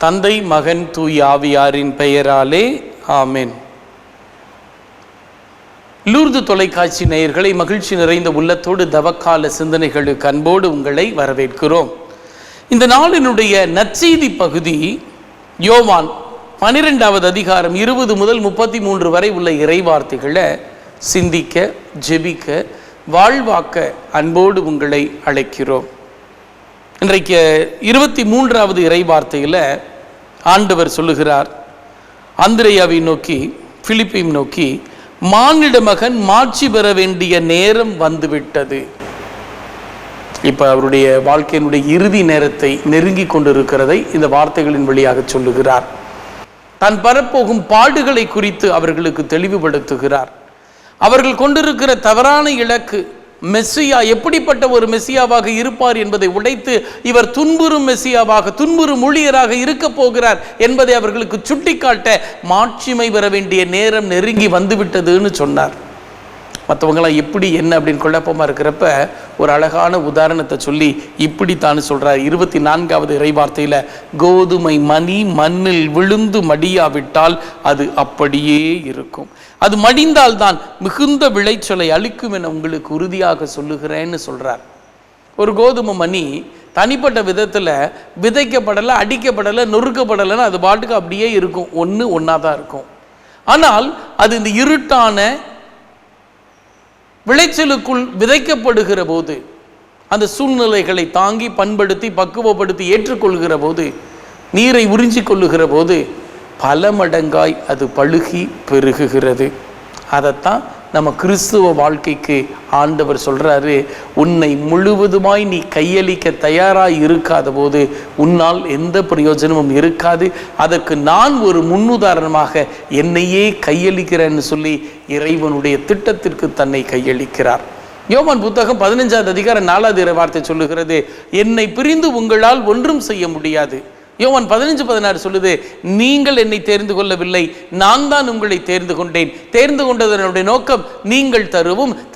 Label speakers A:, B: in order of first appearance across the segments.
A: தந்தை, மகன், தூய் ஆவியாரின் பெயராலே ஆமென். லூர்து தொலைக்காட்சி நேயர்களை மகிழ்ச்சி நிறைந்த உள்ளத்தோடு தவக்கால சிந்தனைகளுக்கு அன்போடு உங்களை வரவேற்கிறோம். இந்த நாளினுடைய நற்செய்தி பகுதி யோவான் 12வது அதிகாரம் 20 முதல் 33 வரை உள்ள இறைவார்த்தைகளை சிந்திக்க, ஜெபிக்க, வாழ்வாக்க அன்போடு உங்களை அழைக்கிறோம். இன்றைக்கு 23வது இறைவார்த்தையில் ஆண்டவர் சொல்லுகிறார், அந்திரேயாவை நோக்கி, பிலிப்பையும் நோக்கி, மானிட மகன் மாட்சி பெற வேண்டிய நேரம் வந்துவிட்டது. இப்போ அவருடைய வாழ்க்கையினுடைய இறுதி நேரத்தை நெருங்கி கொண்டிருக்கிறதை இந்த வார்த்தைகளின் வழியாக சொல்லுகிறார். தான் பரப்போகும் பாடுகளை குறித்து அவர்களுக்கு தெளிவுபடுத்துகிறார். அவர்கள் கொண்டிருக்கிற தவறான இலக்கு, மெஸ்ஸியா எப்படிப்பட்ட ஒரு மெஸ்ஸியாவாக இருப்பார் என்பதை உடைத்து இவர் துன்புறும் மெஸ்ஸியாவாக, துன்புறும் ஊழியராக இருக்க போகிறார் என்பதை அவர்களுக்கு சுட்டிக்காட்ட மாட்சிமை பெற வேண்டிய நேரம் நெருங்கி வந்துவிட்டதுன்னு சொன்னார். மற்றவங்களாம் எப்படி என்ன அப்படின்னு குழப்பமாக இருக்கிறப்ப ஒரு அழகான உதாரணத்தை சொல்லி இப்படித்தான்னு சொல்கிறார். 24வது இறைவார்த்தையில், கோதுமை மணி மண்ணில் விழுந்து மடியாவிட்டால் அது அப்படியே இருக்கும், அது மடிந்தால்தான் மிகுந்த விளைச்சலை அளிக்கும் என உங்களுக்கு உறுதியாக சொல்லுகிறேன்னு சொல்கிறார். ஒரு கோதுமை மணி தனிப்பட்ட விதத்தில் விதைக்கப்படலை, அடிக்கப்படலை, நொறுக்கப்படலைன்னு அது பாட்டுக்கு அப்படியே இருக்கும், ஒன்றா தான் இருக்கும். ஆனால் அது இந்த இருட்டான விளைச்சலுக்குள் விதைக்கப்படுகிற போது, அந்த சூழ்நிலைகளை தாங்கி பண்படுத்தி பக்குவப்படுத்தி ஏற்றுக்கொள்கிற போது, நீரை உறிஞ்சி கொள்ளுகிற போது பல மடங்காய் அது பழுகி பெருகுகிறது. அதைத்தான் நம்ம கிறிஸ்துவ வாழ்க்கைக்கு ஆண்டவர் சொல்கிறாரு, உன்னை முழுவதுமாய் நீ கையளிக்க தயாராக இருக்காத போது உன்னால் எந்த பிரயோஜனமும் இருக்காது. அதற்கு நான் ஒரு முன்னுதாரணமாக என்னையே கையளிக்கிறேன்னு சொல்லி இறைவனுடைய திட்டத்திற்கு தன்னை கையளிக்கிறார். யோவான் புத்தகம் 15வது அதிகாரம் 4வது இறைவார்த்தை சொல்லுகிறது, என்னை பிரிந்து உங்களால் ஒன்றும் செய்ய முடியாது. யோவான் 15:16 சொல்லுது, நீங்கள் என்னை தேர்ந்து கொள்ளவில்லை, நான் தான் உங்களை தேர்ந்து கொண்டேன். தேர்ந்து கொண்டதனுடைய நோக்கம் நீங்கள்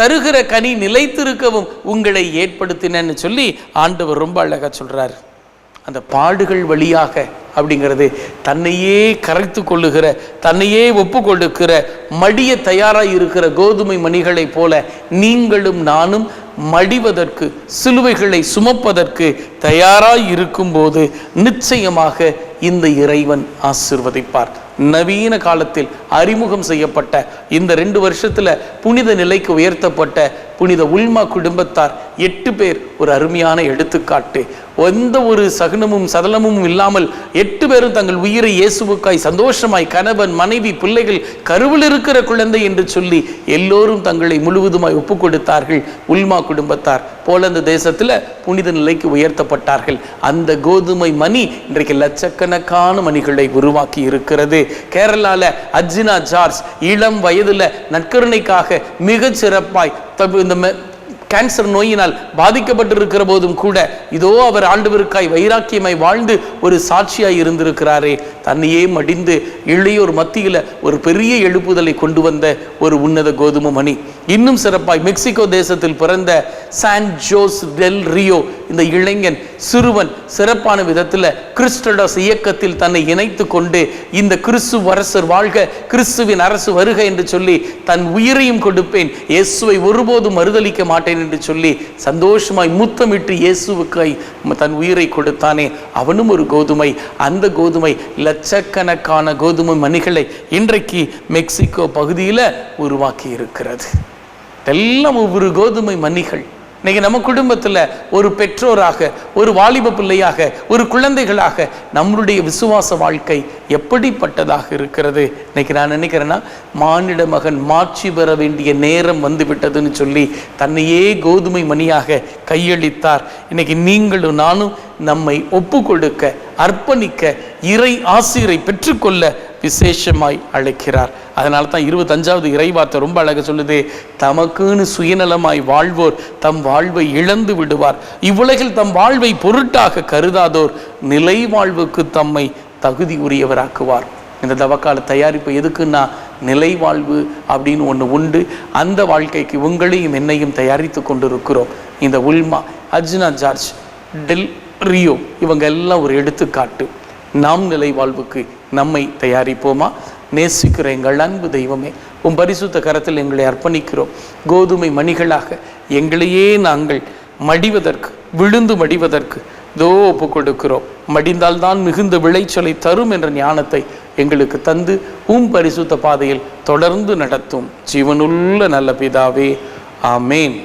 A: தருகிற கனி நிலைத்திருக்கவும் உங்களை ஏற்படுத்தினேன்னு சொல்லி ஆண்டவர் ரொம்ப அழகா சொல்றார். அந்த பாடுகள் வழியாக அப்படிங்கிறது தன்னையே கரைத்து கொள்ளுகிற, தன்னையே ஒப்பு கொடுக்கிற, மடிய தயாராக இருக்கிற கோதுமை மணிகளை போல நீங்களும் நானும் மடிவதற்கு, சிலுவைகளை சுமப்பதற்கு தயாராய் இருக்கும்போது நிச்சயமாக இந்த இறைவன் ஆசீர்வதிப்பார். நவீன காலத்தில் அறிமுகம் செய்யப்பட்ட இந்த 2 வருஷத்துல புனித நிலைக்கு உயர்த்தப்பட்ட புனித உல்மா குடும்பத்தார் 8 பேர் ஒரு அருமையான எடுத்துக்காட்டு. எந்த ஒரு சகுனமும் சதலமும் இல்லாமல் 8 பேரும் தங்கள் உயிரை இயேசுவுக்காய் சந்தோஷமாய், கணவன், மனைவி, பிள்ளைகள், கருவில் இருக்கிற குழந்தை என்று சொல்லி எல்லோரும் தங்களை முழுவதுமாய் ஒப்பு கொடுத்தார்கள். உல்மா குடும்பத்தார் போலந்து தேசத்துல புனித நிலைக்கு உயர்த்தப்பட்டார்கள். அந்த கோதுமை மணி இன்றைக்கு லட்சக்கணக்கான மணிகளை உருவாக்கி இருக்கிறது. கேரளால அர்ஜுனா ஜார்ஜ் இளம் வயதுல நற்கருணைக்காக மிகச் சிறப்பாய் இந்த கேன்சர் நோயினால் பாதிக்கப்பட்டிருக்கிற போதும் கூட இதோ அவர் ஆண்டவருக்காய் வைராக்கியமாய் வாழ்ந்து ஒரு சாட்சியாய் இருந்திருக்கிறாரே. தன்னையே மடிந்து இளையோர் மத்தியில் ஒரு பெரிய எழுப்புதலை கொண்டு வந்த ஒரு உன்னத கோதுமை மணி. இன்னும் சிறப்பாய் மெக்சிகோ தேசத்தில் பிறந்த சான் ஜோஸ் டெல் ரியோ, இந்த இளைஞன் சிறுவன் சிறப்பான விதத்தில் கிறிஸ்டோஸ் இயக்கத்தில் தன்னை இணைத்து கொண்டு இந்த கிறிஸ்து அரசர் வாழ்க, கிறிஸ்துவின் அரசு வருக என்று சொல்லி தன் உயிரையும் கொடுப்பேன், இயேசுவை ஒருபோதும் மறுதலிக்க மாட்டேன் என்று சொல்லி சந்தோஷமாய் முத்தமிட்டு இயேசுவுக்காய் தன் உயிரை கொடுத்தானே, அவனும் ஒரு கோதுமை. அந்த கோதுமை லட்சக்கணக்கான கோதுமை மணிகளை இன்றைக்கு மெக்சிகோ பகுதியில் உருவாக்கி இருக்கிறது. எல்லாம் ஒவ்வொரு கோதுமை மணிகள் இன்னைக்கு நம்ம குடும்பத்தில் ஒரு பெற்றோராக, ஒரு வாலிப பிள்ளையாக, ஒரு குழந்தைகளாக நம்மளுடைய விசுவாச வாழ்க்கை எப்படிப்பட்டதாக இருக்கிறது? இன்னைக்கு நான் நினைக்கிறேன்னா, மானிட மகன் மாட்சி பெற வேண்டிய நேரம் வந்து விட்டதுன்னு சொல்லி தன்னையே கோதுமை மணியாக கையளித்தார். இன்னைக்கு நீங்களும் நானும் நம்மை ஒப்பு கொடுக்க, அர்ப்பணிக்க, இறை ஆசிரை பெற்றுக்கொள்ள விசேஷமாய் அழைக்கிறார். அதனால தான் 25வது இறைவார்த்தை ரொம்ப அழகாக சொல்லுது, தமக்குன்னு சுயநலமாய் வாழ்வோர் தம் வாழ்வை இழந்து விடுவார், இவ்வுலகில் தம் வாழ்வை பொருட்டாக கருதாதோர் நிலை வாழ்வுக்கு தம்மை தகுதி உரியவராக்குவார். இந்த தவக்கால தயாரிப்பு எதுக்குன்னா, நிலை வாழ்வு அப்படின்னு ஒன்று உண்டு. அந்த வாழ்க்கைக்கு உங்களையும் என்னையும் தயாரித்து கொண்டிருக்கிறோம். இந்த உல்மா, அர்ஜுனா ஜார்ஜ், டெல் ரியோ, இவங்க எல்லாம் ஒரு எடுத்துக்காட்டு. நாம் நிலை வாழ்வுக்கு நம்மை தயாரிப்போமா? நேசிக்கிற எங்கள் அன்பு தெய்வமே, உம் பரிசுத்த கரத்தில் எங்களை அர்ப்பணிக்கிறோம். கோதுமை மணிகளாக எங்களையே நாங்கள் மடிவதற்கு, விழுந்து மடிவதற்கு ஒப்பு கொடுக்கிறோம். மடிந்தால்தான் மிகுந்த விளைச்சலை தரும் என்ற ஞானத்தை எங்களுக்கு தந்து உம் பரிசுத்த பாதையில் தொடர்ந்து நடத்தும் ஜீவனுள்ள நல்ல பிதாவே, ஆமேன்.